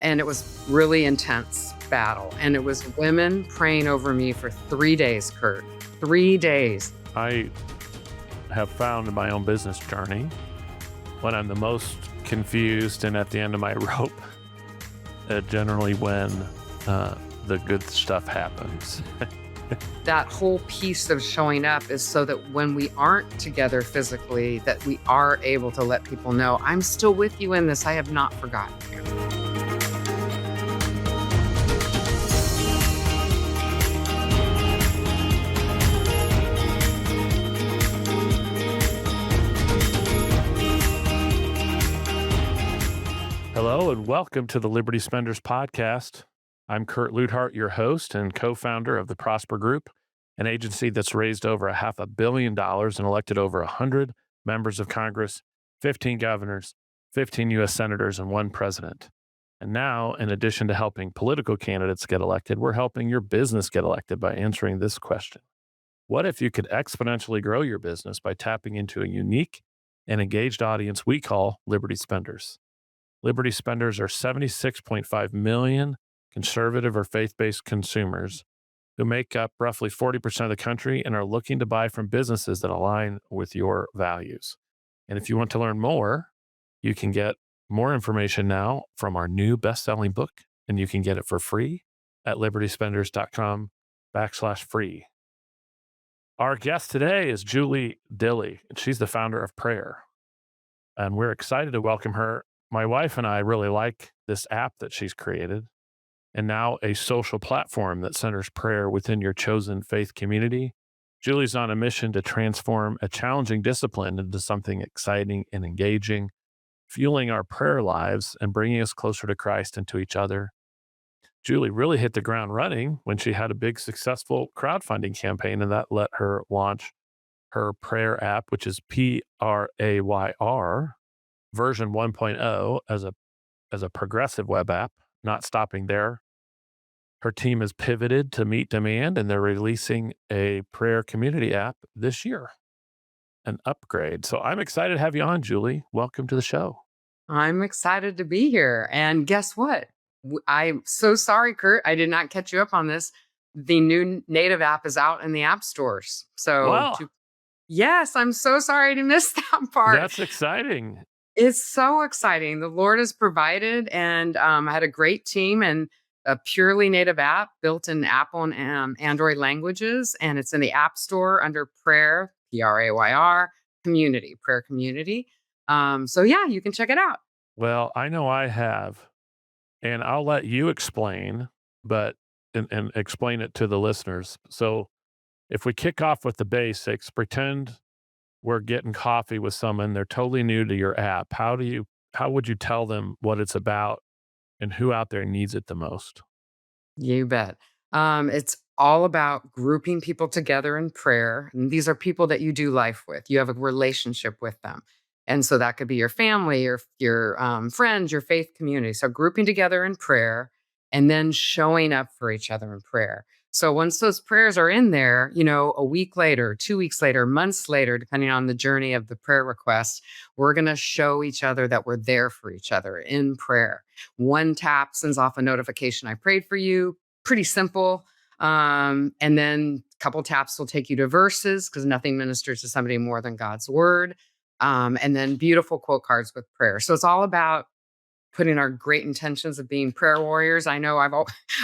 and it was really intense battle. And it was women praying over me for 3 days, Kurt. 3 days. I have found in my own business journey when I'm the most confused and at the end of my rope, generally when the good stuff happens. That whole piece of showing up is so that when we aren't together physically, that we are able to let people know, I'm still with you in this. I have not forgotten you. Hello and welcome to the Liberty Spenders podcast. I'm Kurt Luthart, your host and co-founder of the Prosper Group, an agency that's raised over $500 million and elected over 100 members of Congress, 15 governors, 15 U.S. senators, and 1 president. And now, in addition to helping political candidates get elected, we're helping your business get elected by answering this question. What if you could exponentially grow your business by tapping into a unique and engaged audience we call Liberty Spenders? Liberty Spenders are 76.5 million conservative or faith-based consumers who make up roughly 40% of the country and are looking to buy from businesses that align with your values. And if you want to learn more, you can get more information now from our new best-selling book, and you can get it for free at libertyspenders.com/free. Our guest today is Julee Dilley, and she's the founder of PRAYR. And we're excited to welcome her. My wife and I really like this app that she's created, and now a social platform that centers prayer within your chosen faith community. Julee's on a mission to transform a challenging discipline into something exciting and engaging, fueling our prayer lives and bringing us closer to Christ and to each other. Julee really hit the ground running when she had a big successful crowdfunding campaign, and that let her launch her PRAYR app, which is PRAYR version 1.0 as a progressive web app. Not stopping there, her team has pivoted to meet demand, and they're releasing a prayer community app this year, an upgrade. So I'm excited to have you on, Julee. Welcome to the show. I'm excited to be here. And guess what? I'm so sorry, Kurt. I did not catch you up on this. The new native app is out in the app stores. Wow, Yes, I'm so sorry to miss that part. that's exciting. It's so exciting. The Lord has provided, and I had a great team and a purely native app built in Apple and Android languages. And it's in the App Store under PRAYR, PRAYR, Community, Prayer Community. So yeah, you can check it out. Well, I know I have, and I'll let you explain, but and explain it to the listeners. So if we kick off with the basics, pretend we're getting coffee with someone, they're totally new to your app. How would you tell them what it's about and who out there needs it the most? You bet. It's all about grouping people together in prayer. And these are people that you do life with. You have a relationship with them. And so that could be your family, your friends, your faith community. So grouping together in prayer and then showing up for each other in prayer. So once those prayers are in there, a week later, 2 weeks later, months later, depending on the journey of the prayer request, we're going to show each other that we're there for each other in prayer. One tap sends off a notification, I prayed for you. Pretty simple. And then a couple taps will take you to verses because nothing ministers to somebody more than God's word. And then beautiful quote cards with prayer. So it's all about putting our great intentions of being prayer warriors. I know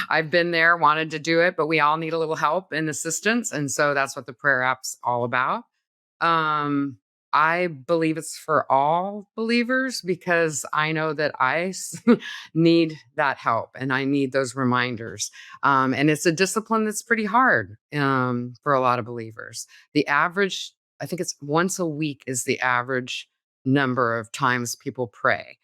I've been there, wanted to do it, but we all need a little help and assistance. And so that's what the prayer app's all about. I believe it's for all believers because I know that need that help and I need those reminders. And it's a discipline that's pretty hard for a lot of believers. The average, I think it's once a week is the average number of times people pray.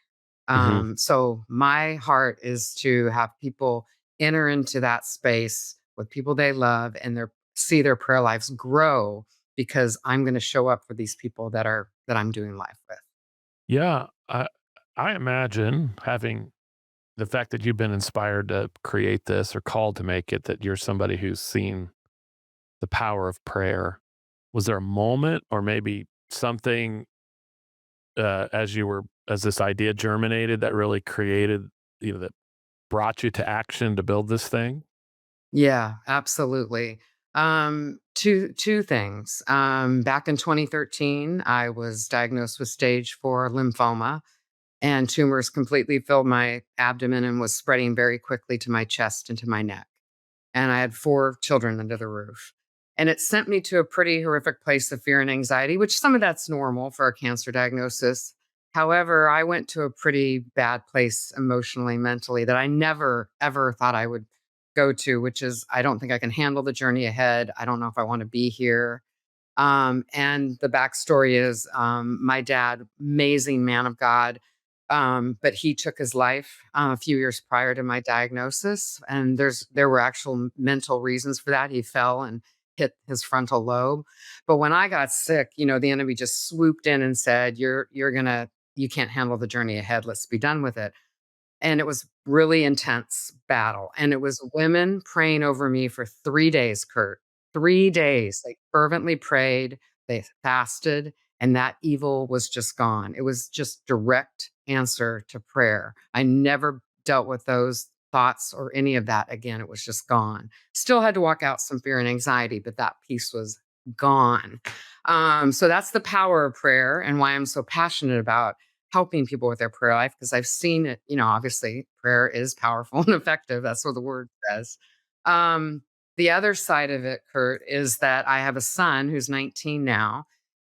Hmm. So my heart is to have people enter into that space with people they love and see their prayer lives grow because I'm going to show up for these people that I'm doing life with. Yeah, I imagine having the fact that you've been inspired to create this or called to make it, that you're somebody who's seen the power of prayer. Was there a moment or maybe something as this idea germinated that really created, that brought you to action to build this thing? Yeah, absolutely. Two things. Back in 2013, I was diagnosed with stage 4 lymphoma, and tumors completely filled my abdomen and was spreading very quickly to my chest and to my neck. And I had 4 children under the roof. And it sent me to a pretty horrific place of fear and anxiety, which some of that's normal for a cancer diagnosis. However, I went to a pretty bad place emotionally, mentally that I never, ever thought I would go to, which is I don't think I can handle the journey ahead. I don't know if I want to be here. And the backstory is my dad, amazing man of God, but he took his life a few years prior to my diagnosis, and there were actual mental reasons for that. He fell and hit his frontal lobe. But when I got sick, the enemy just swooped in and said, You can't handle the journey ahead. Let's be done with it." And it was really intense battle, and it was women praying over me for 3 days, Kurt. 3 days. They fervently prayed, they fasted, and that evil was just gone. It was just direct answer to prayer. I never dealt with those thoughts or any of that again. It was just gone. Still had to walk out some fear and anxiety, but that peace was gone. So that's the power of prayer and why I'm so passionate about helping people with their prayer life because I've seen it, obviously prayer is powerful and effective. That's what the word says. Um, the other side of it, Kurt, is that I have a son who's 19 now,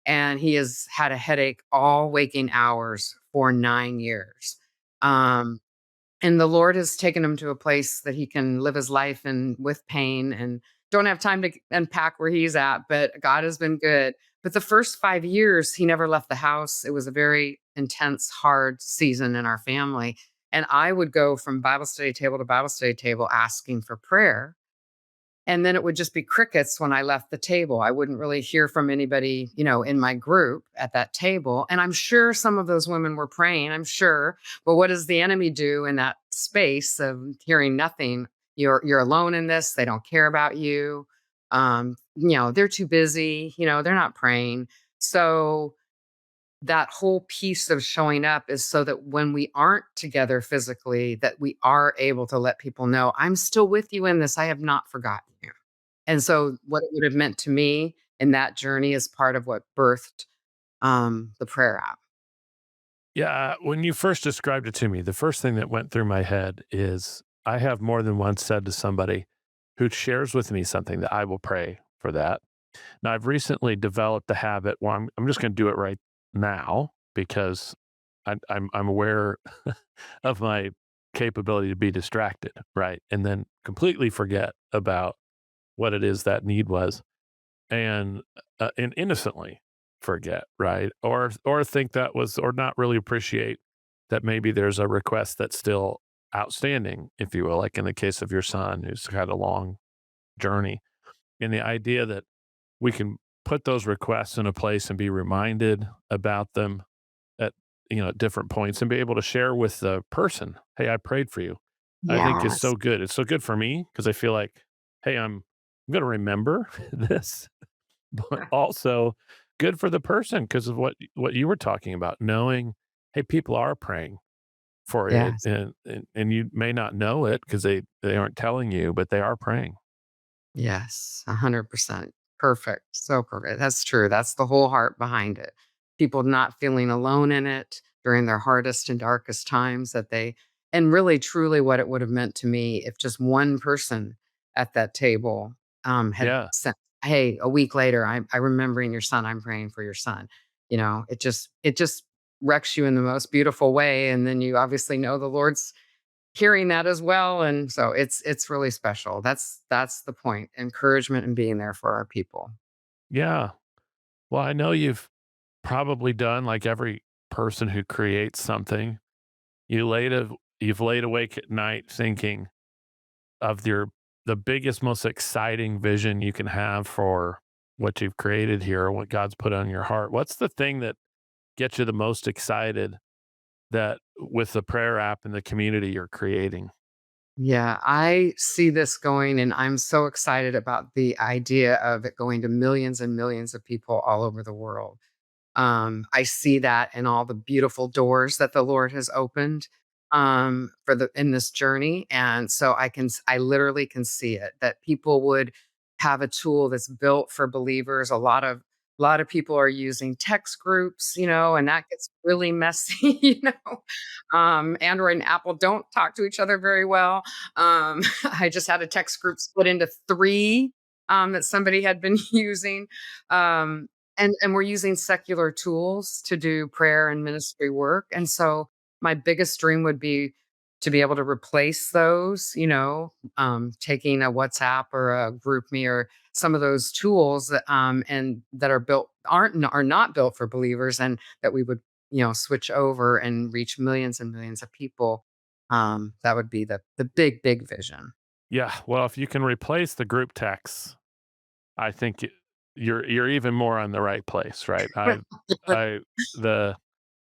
and he has had a headache all waking hours for 9 years. Um, and the Lord has taken him to a place that he can live his life and with pain and don't have time to unpack where he's at, but God has been good. But the first 5 years, he never left the house. It was a very intense, hard season in our family. And I would go from Bible study table to Bible study table asking for prayer, and then it would just be crickets when I left the table. I wouldn't really hear from anybody, in my group at that table. And I'm sure some of those women were praying, I'm sure. But what does the enemy do in that space of hearing nothing? You're alone in this. They don't care about you. They're too busy, they're not praying. So that whole piece of showing up is so that when we aren't together physically, that we are able to let people know, I'm still with you in this. I have not forgotten you. And so what it would have meant to me in that journey is part of what birthed, the prayer app. Yeah, when you first described it to me, the first thing that went through my head is I have more than once said to somebody who shares with me something that I will pray for that. Now, I've recently developed the habit where I'm just going to do it right now because I'm aware of my capability to be distracted, right, and then completely forget about what it is that need was, and innocently forget, right? Or think that was or not really appreciate that maybe there's a request that's still outstanding, if you will, like in the case of your son who's had a long journey. And the idea that we can put those requests in a place and be reminded about them at at different points and be able to share with the person, "Hey, I prayed for you." I think is Yes. so good. It's so good for me because I feel like, "Hey, I'm gonna remember this." But also good for the person because of what you were talking about, knowing, hey, people are praying for it, Yes. and you may not know it because they aren't telling you, but they are praying. Yes, 100%. Perfect. So perfect. That's true. That's the whole heart behind it. People not feeling alone in it during their hardest and darkest times and really truly what it would have meant to me if just one person at that table had Yeah. said, "Hey, a week later, I remembering your son. I'm praying for your son." It just wrecks you in the most beautiful way. And then you obviously know the Lord's hearing that as well, and so it's really special. That's the point, encouragement and being there for our people. Yeah. Well, I know you've probably done like every person who creates something. You laid a you've laid awake at night thinking of the biggest, most exciting vision you can have for what you've created here, what God's put on your heart. What's the thing that gets you the most excited that with the prayer app and the community you're creating? Yeah, I see this going, and I'm so excited about the idea of it going to millions and millions of people all over the world. I see that in all the beautiful doors that the Lord has opened. for the in this journey. And so I literally can see it, that people would have a tool that's built for believers. A lot of people are using text groups, and that gets really messy. Android and Apple don't talk to each other very well. I just had a text group split into three, that somebody had been using. Um, and we're using secular tools to do prayer and ministry work. And so my biggest dream would be to be able to replace those, taking a WhatsApp or a GroupMe or some of those tools that and that are not built for believers, and that we would, switch over and reach millions and millions of people. That would be the big vision. Yeah, well, if you can replace the group texts, I think you're even more on the right place, right? I the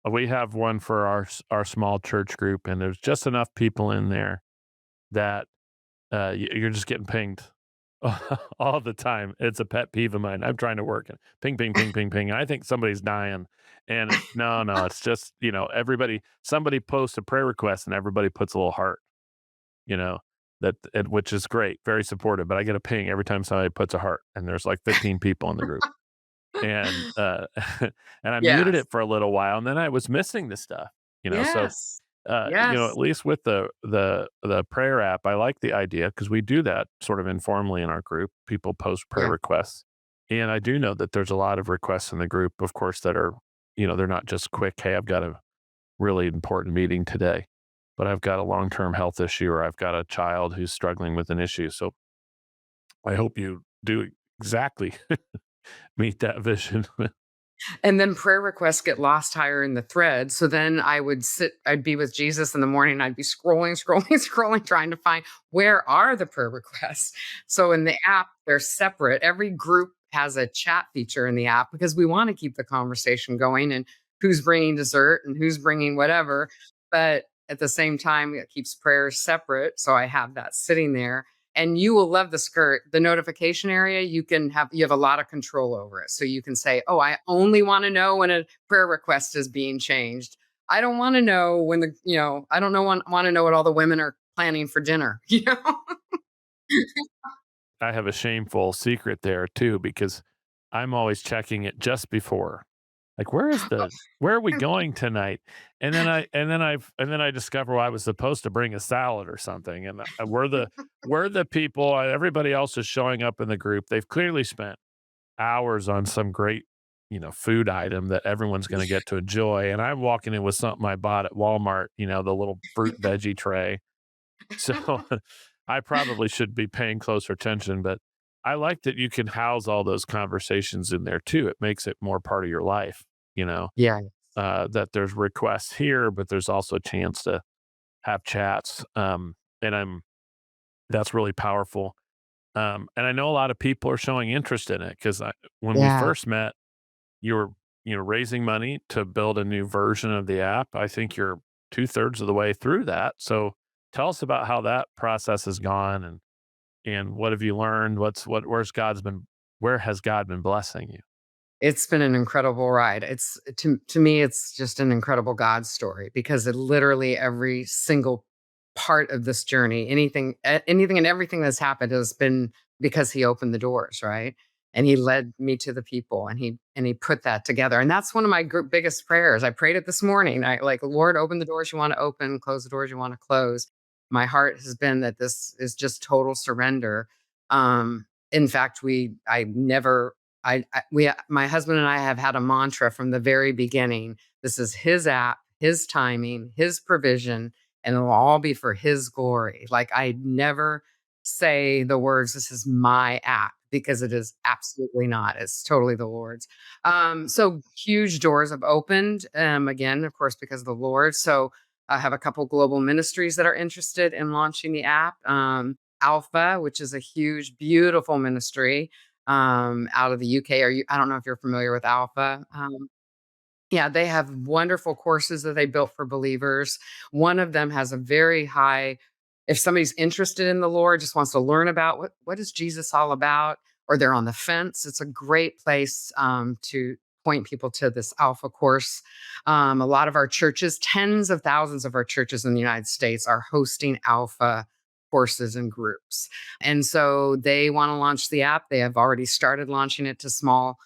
we have one for our small church group, and there's just enough people in there that you're just getting pinged all the time. It's a pet peeve of mine. I'm trying to work and ping, ping, ping, ping, ping. I think somebody's dying, and no, it's just somebody posts a prayer request, and everybody puts a little heart, you know, which is great, very supportive. But I get a ping every time somebody puts a heart, and there's like 15 people in the group, and and I muted Yes. it for a little while, and then I was missing the stuff, So Yes. Yes. at least with the prayer app, I like the idea because we do that sort of informally in our group. People post prayer Yeah. requests, and I do know that there's a lot of requests in the group, of course, that are they're not just quick. Hey, I've got a really important meeting today, but I've got a long term health issue, or I've got a child who's struggling with an issue. So I hope you do exactly meet that vision. And then prayer requests get lost higher in the thread. So then I'd be with Jesus in the morning. I'd be scrolling, scrolling, scrolling, trying to find where are the prayer requests. So in the app, they're separate. Every group has a chat feature in the app because we want to keep the conversation going, and who's bringing dessert and who's bringing whatever. But at the same time, it keeps prayers separate. So I have that sitting there, and you will love the notification area. You have a lot of control over it, so you can say, oh, I only want to know when a prayer request is being changed. I don't want to know when I don't know want to know what all the women are planning for dinner. I have a shameful secret there too because I'm always checking it just before. Like, where are we going tonight? And then I discover, well, I was supposed to bring a salad or something, and we're the people. Everybody else is showing up in the group. They've clearly spent hours on some great, food item that everyone's going to get to enjoy, and I'm walking in with something I bought at Walmart. The little fruit veggie tray. So I probably should be paying closer attention, but I like that you can house all those conversations in there too. It makes it more part of your life, Yeah. that there's requests here, but there's also a chance to have chats. And that's really powerful. And I know a lot of people are showing interest in it because when we Yeah. first met, you were, raising money to build a new version of the app. I think you're 2/3 of the way through that. So tell us about how that process has gone and what have you learned? Where has God been blessing you? It's been an incredible ride. To me, it's just an incredible God story, because it literally every single part of this journey, anything and everything that's happened has been because he opened the doors, right? And he led me to the people, and he put that together. And that's one of my biggest prayers. I prayed it this morning. I like, Lord, open the doors you want to open, close the doors you want to close. My heart has been that this is just total surrender. In fact, I never my husband and I have had a mantra from the very beginning. This is his app, his timing, his provision, and it'll all be for his glory. Like, I never say the words, this is my app, because it is absolutely not. It's totally the Lord's. So huge doors have opened, again, of course, because of the Lord. So I have a couple global ministries that are interested in launching the app. Alpha, which is a huge, beautiful ministry, out of the UK. I don't know if you're familiar with Alpha. Yeah, they have wonderful courses that they built for believers. One of them has a very high, if somebody's interested in the Lord, just wants to learn about what is Jesus all about, or they're on the fence, it's a great place to point people to this Alpha course. A lot of our churches, tens of thousands of our churches in the United States, are hosting Alpha courses and groups. And so they want to launch the app. They have already started launching it to small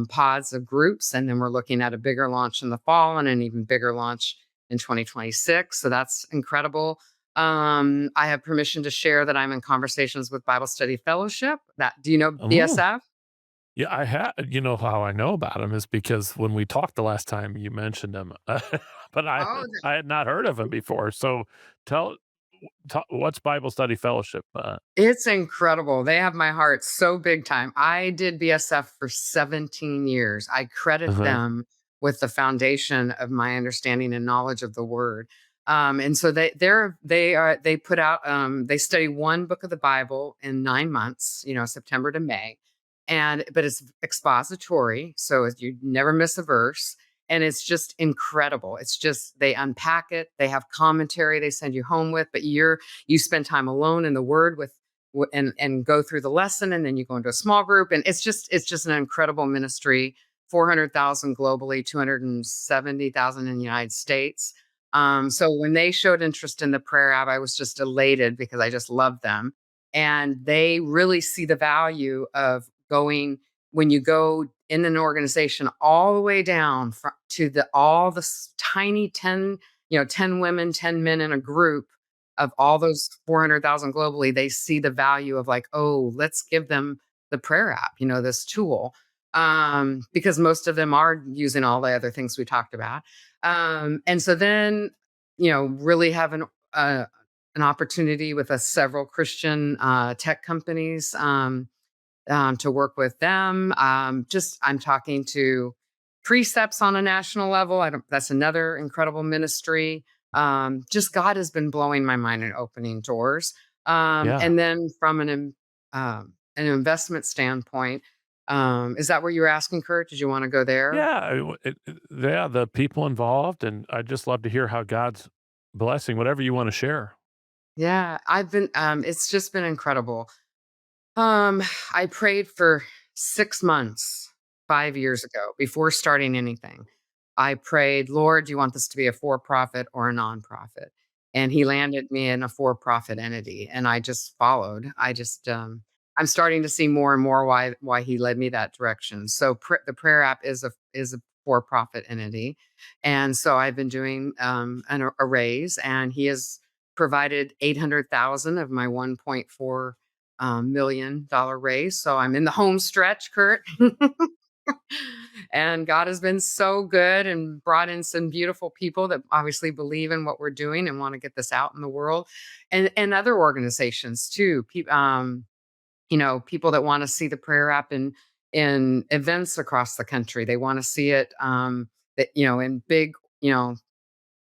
pods of groups. And then we're looking at a bigger launch in the fall and an even bigger launch in 2026. So that's incredible. I have permission to share that I'm in conversations with Bible Study Fellowship. That do you know Oh, BSF? yeah, I had you know how I know about him is because when we talked the last time, you mentioned him, but Oh, I had not heard of him before. So tell what's Bible Study Fellowship? it's incredible. They have my heart so big time. I did BSF for 17 years. I credit Uh-huh. them with the foundation of my understanding and knowledge of the word. And so they put out they study one book of the Bible in 9 months, September to May. But it's expository, so you never miss a verse. And it's just incredible. It's just they unpack it, they have commentary they send you home with, but you spend time alone in the word with and go through the lesson, and then you go into a small group, and it's just an incredible ministry. 400,000 globally, 270,000 in the United States. So when they showed interest in the prayer app, I was just elated because I just love them, and they really see the value of going when you go in an organization all the way down to tiny 10 women, 10 men in a group of all those 400,000 globally. They see the value of, like, oh, let's give them the prayer app, this tool. Because most of them are using all the other things we talked about. And so then, really have an opportunity with several Christian tech companies to work with them. I'm talking to precepts on a national level. That's another incredible ministry. Just God has been blowing my mind and opening doors. Yeah. And then from an investment standpoint, is that what you were asking, Kurt? Did you want to go there? Yeah, yeah, the people involved, and I'd just love to hear how God's blessing whatever you wanna share. Yeah, it's just been incredible. Um, I prayed for 6 months 5 years ago before starting anything. I prayed, "Lord, do you want this to be a for-profit or a nonprofit?" And he landed me in a for-profit entity, and I just followed. I'm starting to see more and more why he led me that direction. So the Prayer App is a for-profit entity, and so I've been doing, a raise, and he has provided 800,000 of my 1.4 $1 million raise. So I'm in the home stretch, Kurt. And God has been so good and brought in some beautiful people that obviously believe in what we're doing and want to get this out in the world, and other organizations too. People that want to see the prayer app in events across the country. They want to see it in big you know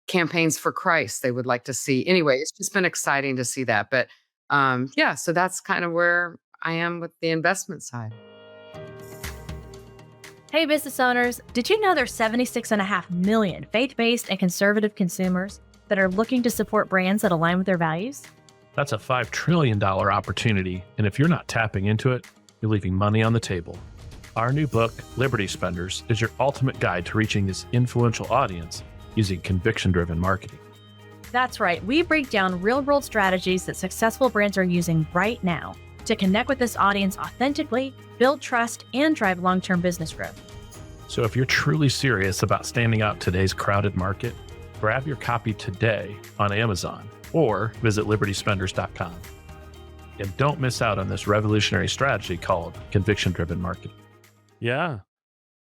campaigns for Christ. They would like to see. Anyway, it's just been exciting to see that. But yeah, so that's kind of where I am with the investment side. Hey, business owners, did you know there's 76.5 million faith based and conservative consumers that are looking to support brands that align with their values? That's a $5 trillion opportunity, and if you're not tapping into it, you're leaving money on the table. Our new book, Liberty Spenders, is your ultimate guide to reaching this influential audience using conviction-driven marketing. That's right, we break down real world strategies that successful brands are using right now to connect with this audience authentically, build trust, and drive long term business growth. So if you're truly serious about standing out in today's crowded market, grab your copy today on Amazon or visit libertyspenders.com. And don't miss out on this revolutionary strategy called conviction-driven marketing. Yeah.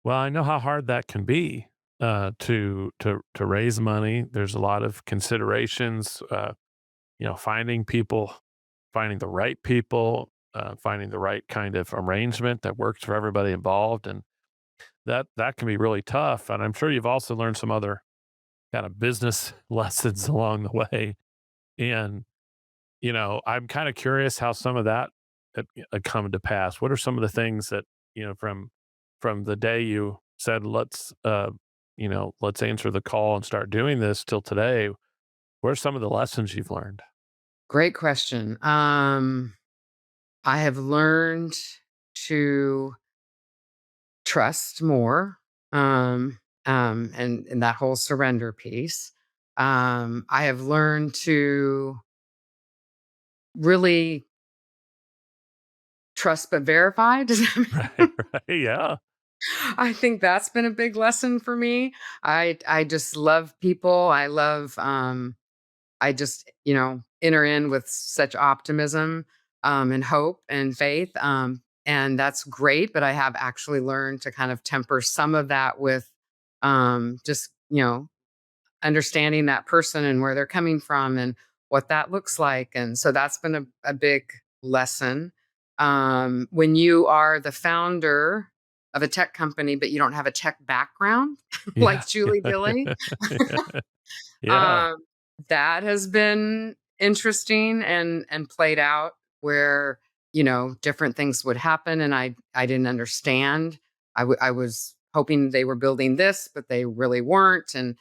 Well, I know how hard that can be to raise money. There's a lot of considerations, finding people, finding the right people, finding the right kind of arrangement that works for everybody involved, and that can be really tough. And I'm sure you've also learned some other kind of business lessons along the way. And I'm kind of curious how some of that had come to pass. What are some of the things that from the day you said let's answer the call and start doing this till today? What are some of the lessons you've learned? Great question. I have learned to trust more. um, and that whole surrender piece. I have learned to really trust but verify. Does that Right, make right, yeah. I think that's been a big lesson for me. I just love people. I just, enter in with such optimism, and hope and faith. And that's great. But I have actually learned to kind of temper some of that with just, understanding that person and where they're coming from and what that looks like. And so that's been a big lesson. When you are the founder of a tech company, but you don't have a tech background, like Yeah. Julie Dilley, Yeah. um, that has been interesting and played out where, different things would happen and I didn't understand. I was hoping they were building this, but they really weren't. And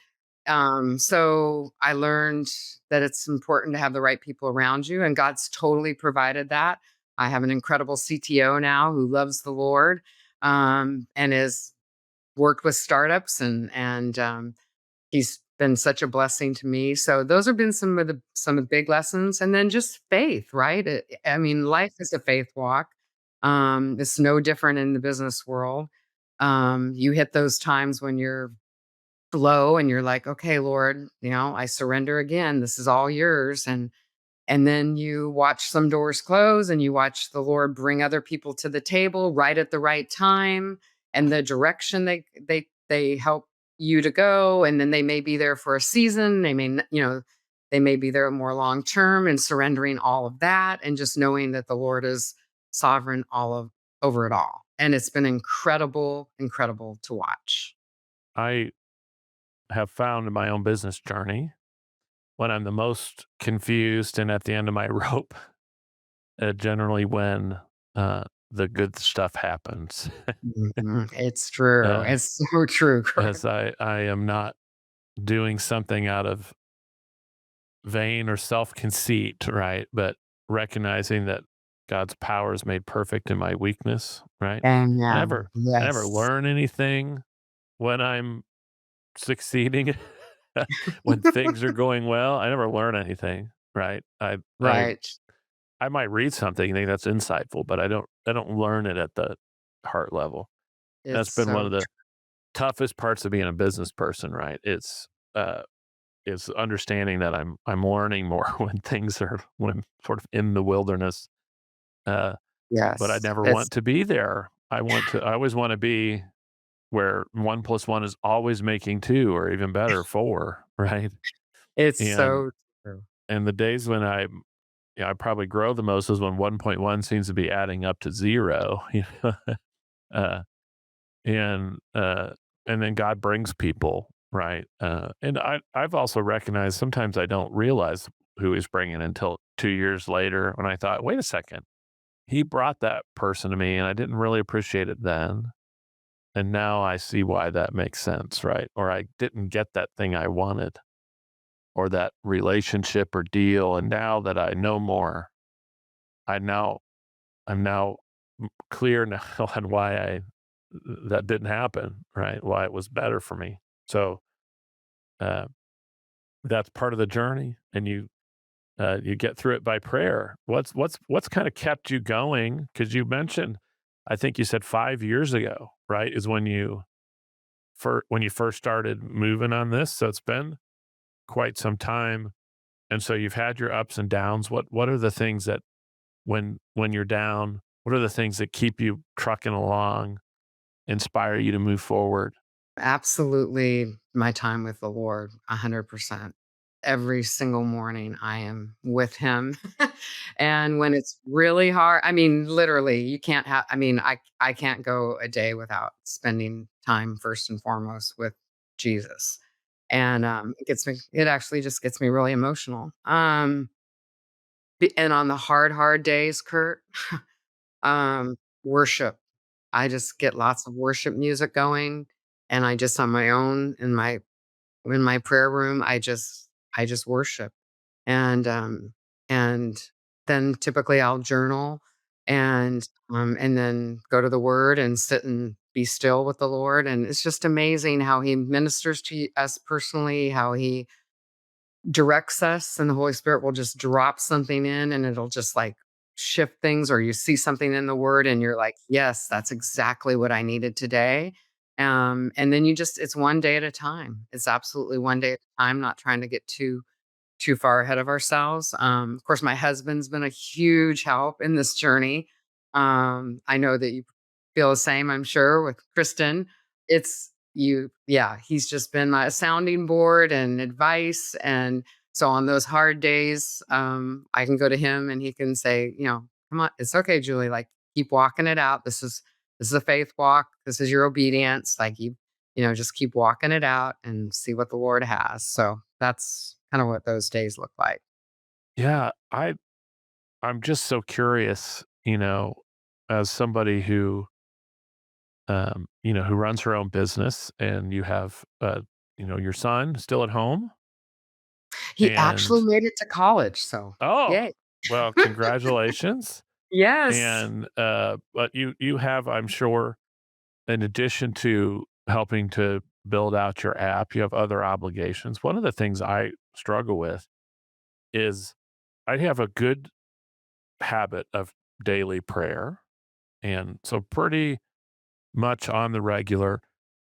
so I learned that it's important to have the right people around you, and God's totally provided that. I have an incredible CTO now who loves the Lord, and has worked with startups and he's been such a blessing to me. So those have been some of the big lessons, and then just faith, right? I mean, life is a faith walk. It's no different in the business world. You hit those times when you're low and you're like, okay, Lord, I surrender again. This is all yours. And then you watch some doors close and you watch the Lord bring other people to the table right at the right time and the direction they help you to go. And then they may be there for a season. They may be there more long term, and surrendering all of that and just knowing that the Lord is sovereign over it all. And it's been incredible, incredible to watch. I have found in my own business journey when I'm the most confused and at the end of my rope, generally when the good stuff happens. Mhm. It's true. uh, It's so true, as Kurt. I am not doing something out of vain or self conceit, right? But recognizing that God's power is made perfect in my weakness, right? I Amen. never, I never Yes. learn anything when I'm succeeding. When things are going well, I never learn anything, right? Right. I might read something and think that's insightful, but I don't learn it at the heart level. It's That's been one so of the toughest parts of being a business person, right? Uh it's understanding that I'm learning more when I'm sort of in the wilderness. Uh but I yes. never It's want to be there. I always want to be where 1 plus 1 is always making 2 or even better 4, right? it's And so true. and the days when I probably grow the most is when 1.1 seems to be adding up to 0, Uh, and, uh, and then God brings people, right? And I've also recognized sometimes I don't realize who He's bringing until 2 years later when I thought, "Wait a second, He brought that person to me, and I didn't really appreciate it then, and now I see why that makes sense," right? Or I didn't get that thing I wanted, or that relationship or deal, and now that I know more, I now I'm now clear now on why I that didn't happen, right? Why it was better for me. So uh, that's part of the journey, and you get through it by prayer. What's kind of kept you going? Because you mentioned, I think you said 5 years ago, right? Is when you first started moving on this. So it's been quite some time, and so you've had your ups and downs. What are the things that when you're down? What are the things that keep you trucking along, inspire you to move forward? Absolutely my time with the Lord, 100%. Every single morning I am with him. And when it's really hard, I mean, literally, you can't have I mean, I can't go a day without spending time first and foremost with Jesus. And it actually just gets me really emotional. And on the hard days, Kurt, worship. I just get lots of worship music going, and I just on my own in my prayer room, I just worship. And then typically I'll journal and then go to the word and sit and be still with the Lord. And it's just amazing how he ministers to us personally, how he directs us, and the Holy Spirit will just drop something in and it'll just like shift things, or you see something in the word and you're like, yes, that's exactly what I needed today. And then it's one day at a time. It's absolutely one day at a time, not trying to get too far ahead of ourselves. Of course, my husband's been a huge help in this journey. I know that you feel the same, I'm sure, with Kristen. Yeah, he's just been my sounding board and advice. And so on those hard days, I can go to him and he can say, come on, it's okay, Julie, like keep walking it out. This is a faith walk. This is your obedience. Like just keep walking it out and see what the Lord has. So that's kind of what those days look like. Yeah, I'm just so curious, as somebody who runs her own business and you have, your son still at home He actually and made it to college. So oh, yay. well, congratulations. Yes. And, but you have, I'm sure, in addition to helping to build out your app, you have other obligations. One of the things I struggle with is I have a good habit of daily prayer. And so pretty much on the regular,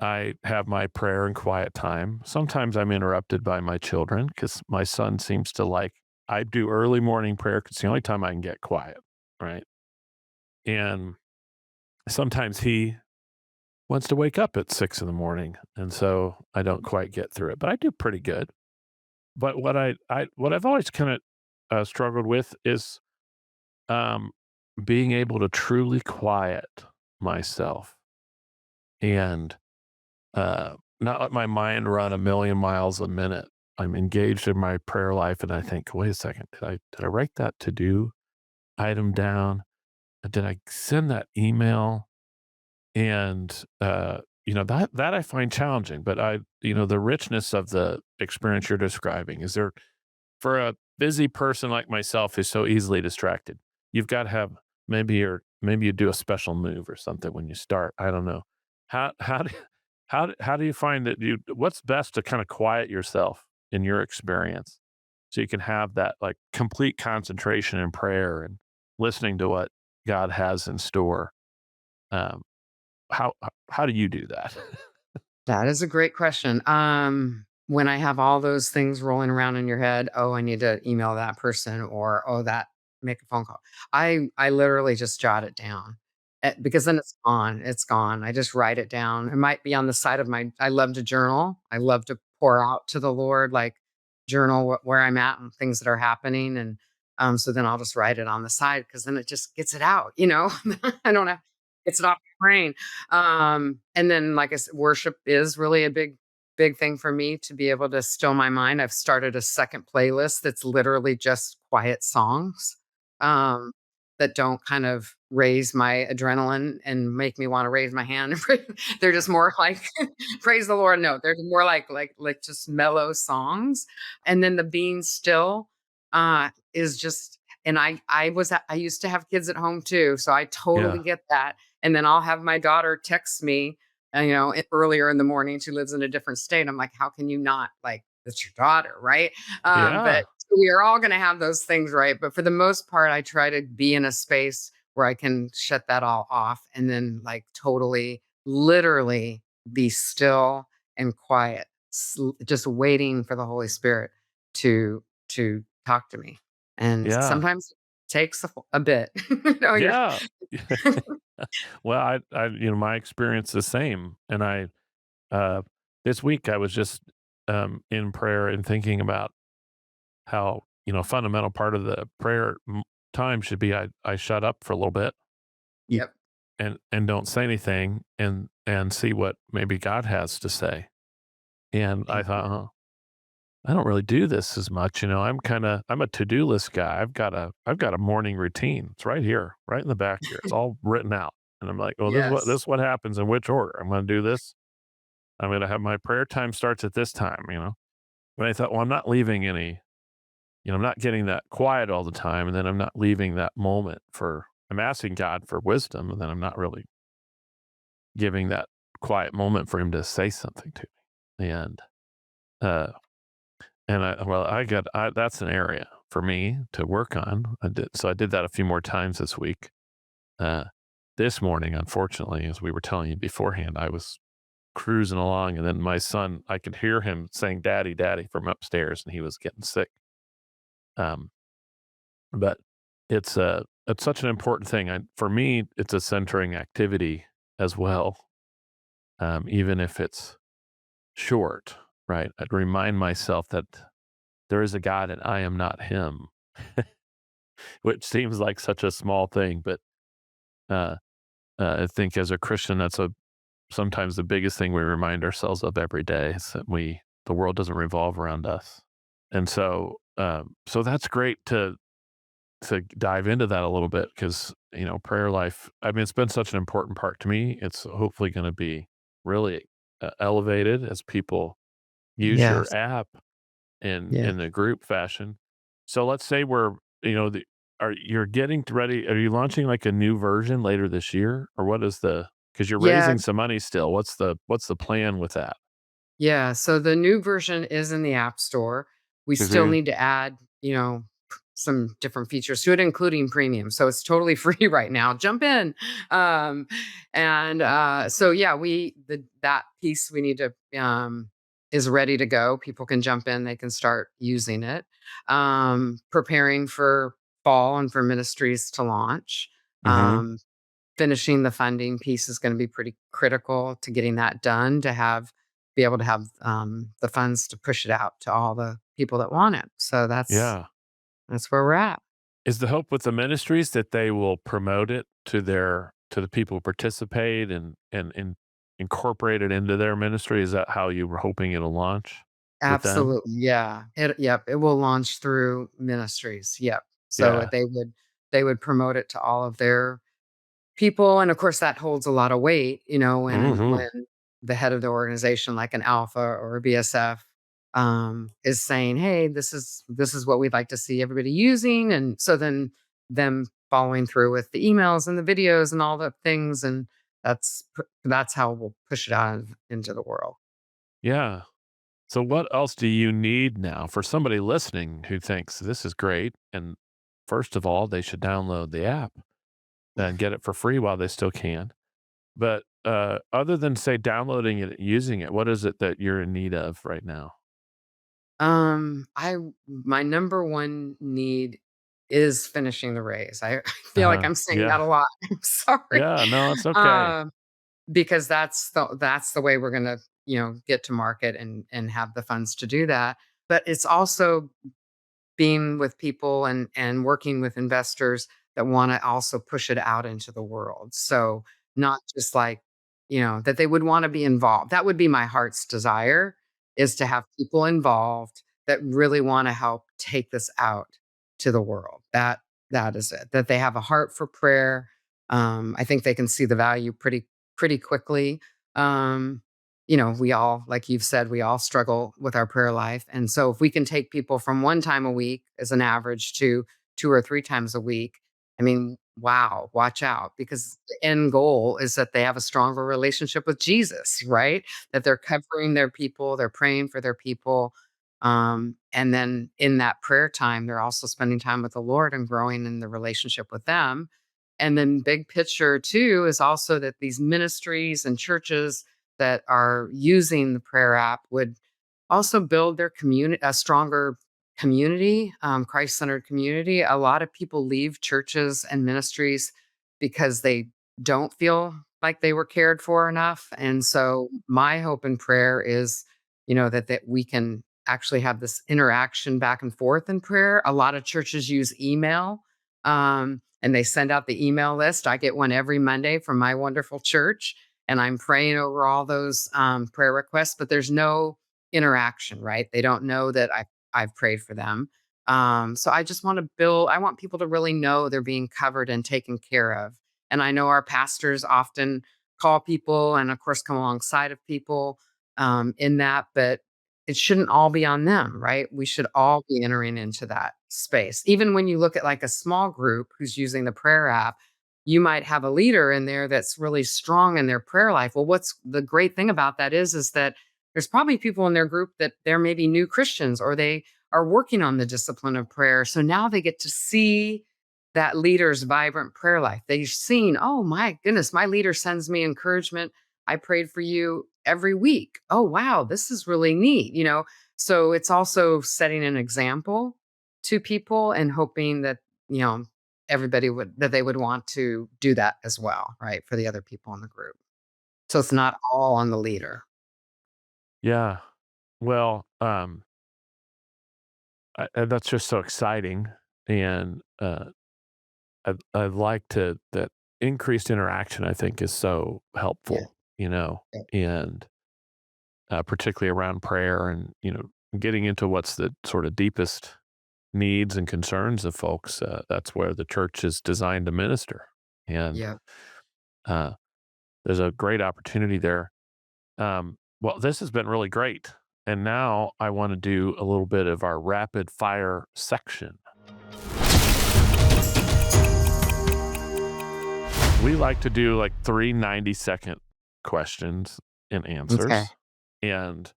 I have my prayer and quiet time. Sometimes I'm interrupted by my children because my son seems to like, I do early morning prayer because it's the only time I can get quiet. Right. And sometimes he wants to wake up at 6 in the morning. And so I don't quite get through it, but I do pretty good. But what I've always kind of struggled with is um, being able to truly quiet myself and not let my mind run a million miles a minute. I'm engaged in my prayer life, and I think, wait a second, did I write that to do item down? Did I send that email? And that I find challenging. But the richness of the experience you're describing is there for a busy person like myself who's so easily distracted. You've got to have maybe you do a special move or something when you start. I don't know. How do how do you find that what's best to kind of quiet yourself in your experience so you can have that like complete concentration in prayer and listening to what God has in store? Um, how do you do that? That is a great question. When I have all those things rolling around in your head, oh, I need to email that person, or oh, that make a phone call. I literally just jot it down, because then it's gone. It's gone. I just write it down. It might be on the side of my. I love to journal. I love to pour out to the Lord, like journal where I'm at and things that are happening, and so then I'll just write it on the side because then it just gets it out. I don't have. It's not my brain. And then, like I said, worship is really a big thing for me to be able to still my mind. I've started a second playlist that's literally just quiet songs, um, that don't kind of raise my adrenaline and make me want to raise my hand. They're just more like praise the Lord. No, they're more like just mellow songs. And then the being still is just. And I used to have kids at home too, so I totally Yeah, get that. And then I'll have my daughter text me, earlier in the morning. She lives in a different state. I'm like, how can you not? Like, it's your daughter, right? yeah, But we are all going to have those things, right? But for the most part, I try to be in a space where I can shut that all off and then, like, totally, literally be still and quiet, just waiting for the Holy Spirit to talk to me. And yeah, sometimes it takes a bit. You're yeah. Well, my experience is the same, and uh, this week I was just in prayer and thinking about how fundamental part of the prayer time should be I shut up for a little bit Yep. and don't say anything and see what maybe God has to say. And I thought, Amen. huh, I don't really do this as much. I'm a to-do list guy. I've got a morning routine. It's right here, right in the back here. It's all written out. And I'm like, well, Yes. this is what happens in which order. I'm gonna do this. I'm gonna have my prayer time starts at this time. But I thought, well, I'm not leaving I'm not getting that quiet all the time, and then I'm not leaving that moment I'm asking God for wisdom, and then I'm not really giving that quiet moment for him to say something to me. Uh, and that's an area for me to work on. I did that a few more times this week. Uh, this morning, unfortunately, as we were telling you beforehand, I was cruising along, and then my son, I could hear him saying, "Daddy, Daddy," from upstairs, and he was getting sick. Um, but it's such an important thing. For me, it's a centering activity as well, even if it's short, right? I'd remind myself that there is a God and I am not him, which seems like such a small thing, but uh, I think as a Christian, that's sometimes the biggest thing we remind ourselves of every day is that the world doesn't revolve around us, and so that's great to dive into that a little bit because prayer life. I mean, it's been such an important part to me. It's hopefully going to be really elevated as people use your Yes. app in Yes. the group fashion. So let's say we're, you're getting ready. Are you launching like a new version later this year, or what is because you're Yeah. raising some money still? What's the plan with that? Yeah, so the new version is in the App Store. We still Mhm. need to add, some different features to it, including premium. So it's totally free right now. Jump in. Um, and so yeah, that piece we need to is ready to go. People can jump in, they can start using it. Preparing for fall and for ministries to launch. Mhm. Um, Finishing the funding piece is gonna be pretty critical to getting that done to be able to have, the funds to push it out to all the people that want it. So Yeah. that's where we're at. Is the hope with the ministries that they will promote it to the people who participate and incorporate it into their ministry? Is that how you were hoping it'll launch with them? Absolutely, yeah. It will launch through ministries, yep. So Yeah. they would promote it to all of their people, and of course, that holds a lot of weight, Mhm. when the head of the organization, like an Alpha or a BSF, is saying, "Hey, this is what we'd like to see everybody using," and so then them following through with the emails and the videos and all the things, and that's how we'll push it out into the world. Yeah. So what else do you need now for somebody listening who thinks this is great? And first of all, they should download the app and get it for free while they still can. But other than say downloading it and using it, what is it that you're in need of right now? I My number one need is finishing the race. I feel like Uh-huh. I'm saying Yeah. that a lot. I'm sorry. Yeah. No, it's okay. Um, because that's the way we're gonna, get to market and have the funds to do that. But it's also being with people and working with investors that wanna also push it out into the world. So, not just like, that they would wanna be involved. That would be my heart's desire, is to have people involved that really wanna help take this out to the world. That is it. That they have a heart for prayer. I think they can see the value pretty quickly. Um, we all, like you've said, we all struggle with our prayer life. And so if we can take people from one time a week as an average to two or three times a week, I mean, wow, watch out, because the end goal is that they have a stronger relationship with Jesus, right? That they're covering their people, they're praying for their people. And then in that prayer time, they're also spending time with the Lord and growing in the relationship with them. And then big picture too is also that these ministries and churches that are using the prayer app would also build their community, a stronger community, Christ-centered community. A lot of people leave churches and ministries because they don't feel like they were cared for enough. And so my hope and prayer is, that we can actually have this interaction back and forth in prayer. A lot of churches use email, and they send out the email list. I get one every Monday from my wonderful church, and I'm praying over all those prayer requests, but there's no interaction, right? They don't know that I've prayed for them. So I just want to build, I want people to really know they're being covered and taken care of. And I know our pastors often call people and, of course, come alongside of people in that, but it shouldn't all be on them, right? We should all be entering into that space. Even when you look at like a small group who's using the prayer app, you might have a leader in there that's really strong in their prayer life. Well, what's the great thing about that is that there's probably people in their group that they're maybe new Christians or they are working on the discipline of prayer. So now they get to see that leader's vibrant prayer life. They've seen, oh my goodness, my leader sends me encouragement. I prayed for you every week. Oh, wow, this is really neat. So it's also setting an example to people and hoping that, you know, everybody would, that they would want to do that as well, right? For the other people in the group. So it's not all on the leader. Yeah. Well, that's just so exciting, and I like to that increased interaction. I think is so Yeah. helpful, Yeah. and particularly around prayer, and getting into what's the sort of deepest needs and concerns of folks. That's where the church is designed to minister, and Yeah. uh, there's a great opportunity there. Well, this has been really great. And now I want to do a little bit of our rapid fire section. We like to do like 3 90-second questions and Okay. answers. And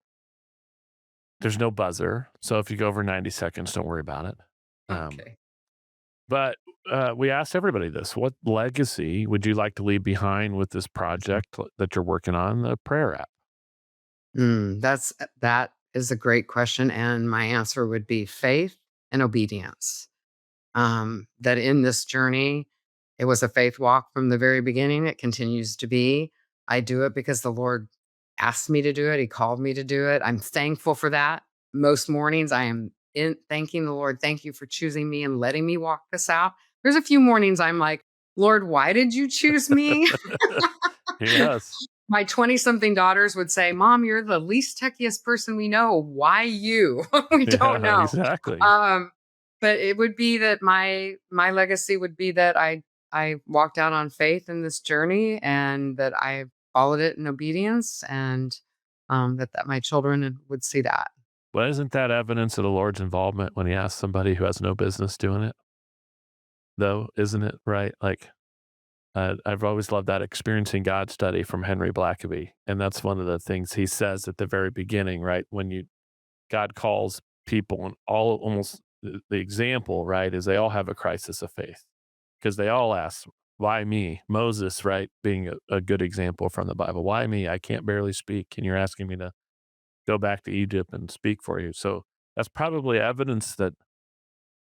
there's no buzzer. So if you go over 90 seconds, don't worry about it. Um, Okay. but we asked everybody this: what legacy would you like to leave behind with this project that you're working on, the prayer app? That is a great question, and my answer would be faith and obedience. That in this journey, it was a faith walk from the very beginning. It continues to be. I do it because the Lord asked me to do it. He called me to do it. I'm thankful for that. Most mornings, I am in thanking the Lord. Thank you for choosing me and letting me walk this out. There's a few mornings I'm like, Lord, why did you choose me? Yes. My 20 something daughters would say, Mom, you're the least techiest person we know. Why you? We don't Yeah, know. exactly. Um, but it would be that my legacy would be that I walked out on faith in this journey and that I followed it in obedience and that my children would see that. Well, isn't that evidence of the Lord's involvement when he asks somebody who has no business doing it, though? Isn't it right? Like, I've always loved that experiencing God study from Henry Blackaby. And that's one of the things he says at the very beginning, right? When God calls people, and all almost the example, right, is they all have a crisis of faith because they all ask, why me? Moses, right, being a good example from the Bible. Why me? I can't barely speak. And you're asking me to go back to Egypt and speak for you. So that's probably evidence that,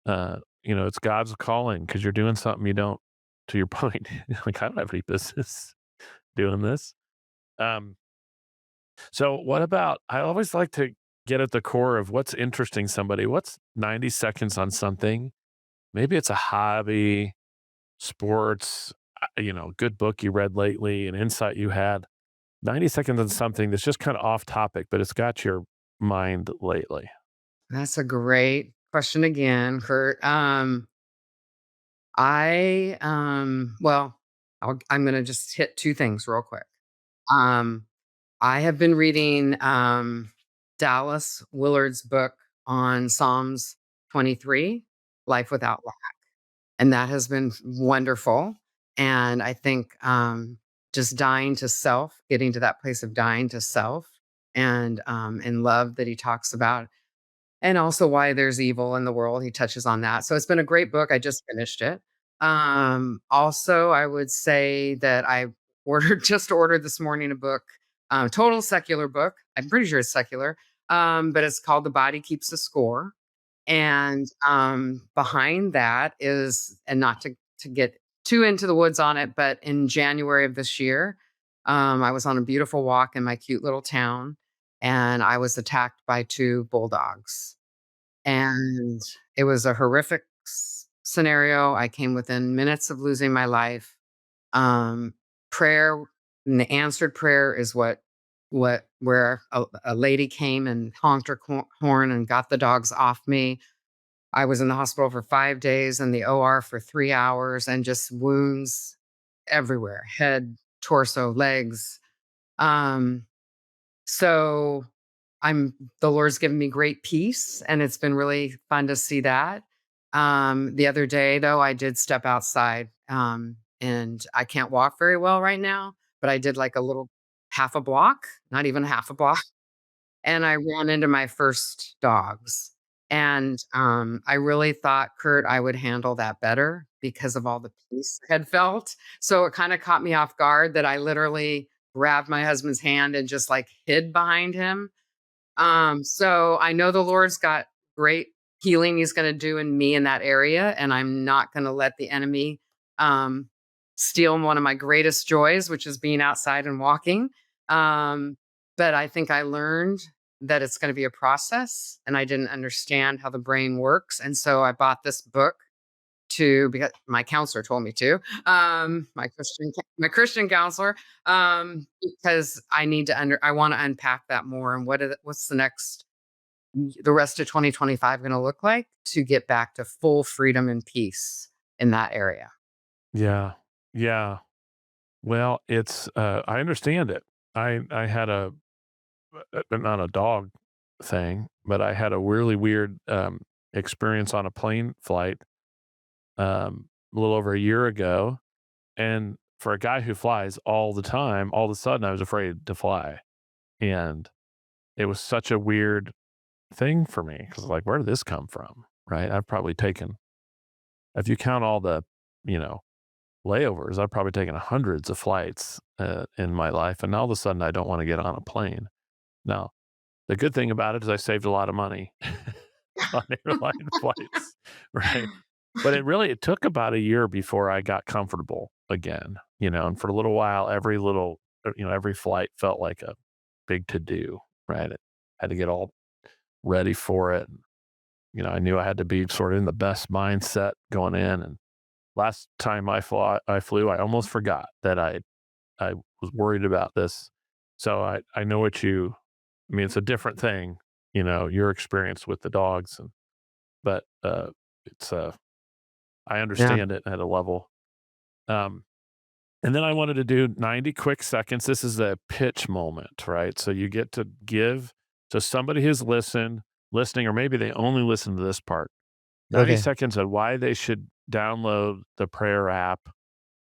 it's God's calling because you're doing something you don't, to your point, like, I don't have any business doing this. Um, so what about, I always like to get at the core of what's interesting somebody. What's 90 seconds on something? Maybe it's a hobby, sports, good book you read lately, an insight you had. 90 seconds on something that's just kind of off topic, but it's got your mind lately. That's a great question again, Kurt. I well, I'm gonna just hit two things real quick. Um, I have been reading Dallas Willard's book on Psalms 23, Life Without Lack. And that has been wonderful. And I think just dying to self, getting to that place of dying to self and love that he talks about and also why there's evil in the world. He touches on that. So it's been a great book. I just finished it. Also, I would say that I just ordered this morning a book, total secular book. I'm pretty sure it's secular, but it's called The Body Keeps the Score. And behind that is, and not to get too into the woods on it, but in January of this year, I was on a beautiful walk in my cute little town, and I was attacked by two bulldogs. And it was a horrific scenario. I came within minutes of losing my life. Um, prayer, and the answered prayer is where a lady came and honked her horn and got the dogs off me. I was in the hospital for 5 days and the OR for 3 hours and just wounds everywhere, head, torso, legs. Um, so the Lord's given me great peace, and it's been really fun to see that. The other day, though, I did step outside and I can't walk very well right now, but I did like a little half a block, not even half a block, and I ran into my first dogs. And I really thought, Kurt, I would handle that better because of all the peace I had felt. So it kind of caught me off guard that I literally grabbed my husband's hand and just like hid behind him. So I know the Lord's got great healing he's going to do in me in that area. And I'm not going to let the enemy um, steal one of my greatest joys, which is being outside and walking. Um, but I think I learned that it's going to be a process and I didn't understand how the brain works. And so I bought this book to because my counselor told me to, my Christian counselor, because I need to I want to unpack that more and what's the rest of 2025 going to look like to get back to full freedom and peace in that area. Yeah. Yeah. Well, it's, I understand it. I had not a dog thing, but I had a really weird, experience on a plane flight, a little over a year ago. And for a guy who flies all the time, all of a sudden I was afraid to fly. And it was such a weird thing for me because, like, where did this come from? Right. I've probably taken, if you count all the, you know, layovers, I've probably taken hundreds of flights in my life. And all of a sudden I don't want to get on a plane. Now, the good thing about it is I saved a lot of money on airline flights. Right. But it took about a year before I got comfortable again, and for a little while, every flight felt like a big to do, right? It had to get all ready for it. I knew I had to be sort of in the best mindset going in. And last time I flew, I almost forgot that I was worried about this. So I know it's a different thing, your experience with the dogs, but it's I Yeah. understand it at a level. Um, and then I wanted to do 90 quick seconds. This is a pitch moment, right? So you get to give to somebody who's listening, or maybe they only listen to this part, 90 Okay. seconds on why they should download the Prayer app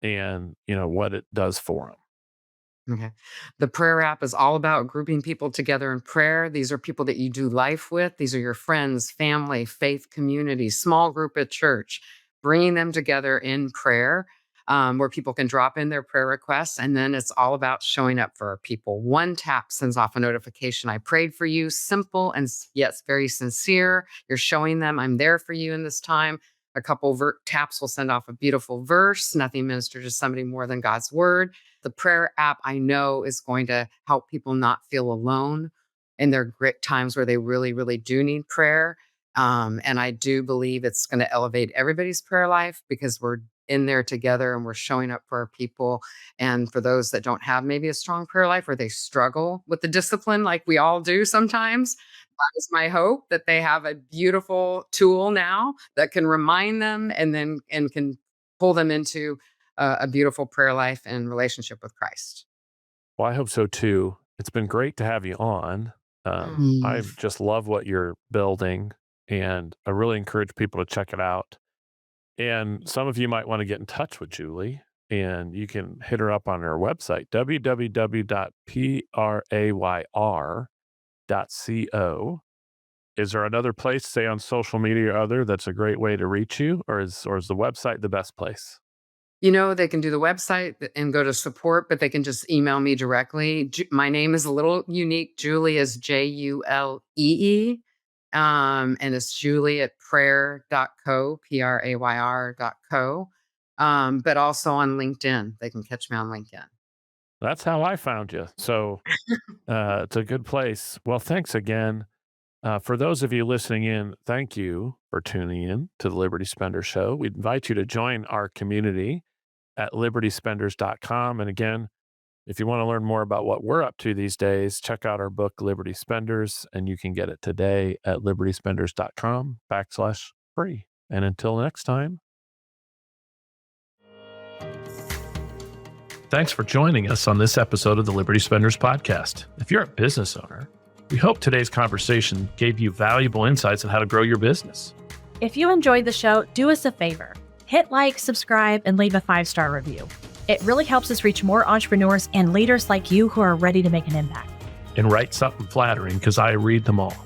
and, what it does for them. Okay. The prayer app is all about grouping people together in prayer. These are people that you do life with. These are your friends, family, faith community, small group at church, bringing them together in prayer, where people can drop in their prayer requests. And then it's all about showing up for our people. One tap sends off a notification. I prayed for you. Simple and yet very sincere. You're showing them I'm there for you in this time. A couple taps will send off a beautiful verse. Nothing ministers to somebody more than God's word. The prayer app I know is going to help people not feel alone in their great times where they really, really do need prayer. And I do believe it's going to elevate everybody's prayer life because we're in there together and we're showing up for our people. And for those that don't have maybe a strong prayer life or they struggle with the discipline like we all do sometimes, that is my hope that they have a beautiful tool now that can remind them and can pull them into a beautiful prayer life and relationship with Christ. Well, I hope so too. It's been great to have you on. I Mm. just love what you're building, and I really encourage people to check it out. And some of you might want to get in touch with Julie, and you can hit her up on her website, www.prayr.co. Is there another place, say on social media or other, that's a great way to reach you, or is the website the best place? They can do the website and go to support, but they can just email me directly. My name is a little unique. Julie is Julee. And it's Julie at prayer.co, PRAYR.co. But also on LinkedIn. They can catch me on LinkedIn. That's how I found you. So it's a good place. Well, thanks again. For those of you listening in, thank you for tuning in to the Liberty Spender Show. We invite you to join our community at libertyspenders.com. And again, if you want to learn more about what we're up to these days, check out our book, Liberty Spenders, and you can get it today at libertyspenders.com/free. And until next time. Thanks for joining us on this episode of the Liberty Spenders podcast. If you're a business owner, we hope today's conversation gave you valuable insights on how to grow your business. If you enjoyed the show, do us a favor. hit like, subscribe, and leave a 5-star review. It really helps us reach more entrepreneurs and leaders like you who are ready to make an impact. And write something flattering, because I read them all.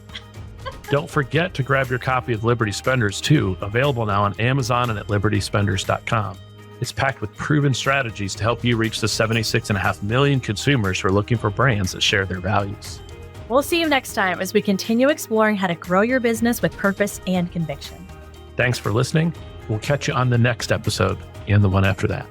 Don't forget to grab your copy of Liberty Spenders too, available now on Amazon and at libertyspenders.com. It's packed with proven strategies to help you reach the 76.5 million consumers who are looking for brands that share their values. We'll see you next time as we continue exploring how to grow your business with purpose and conviction. Thanks for listening. We'll catch you on the next episode and the one after that.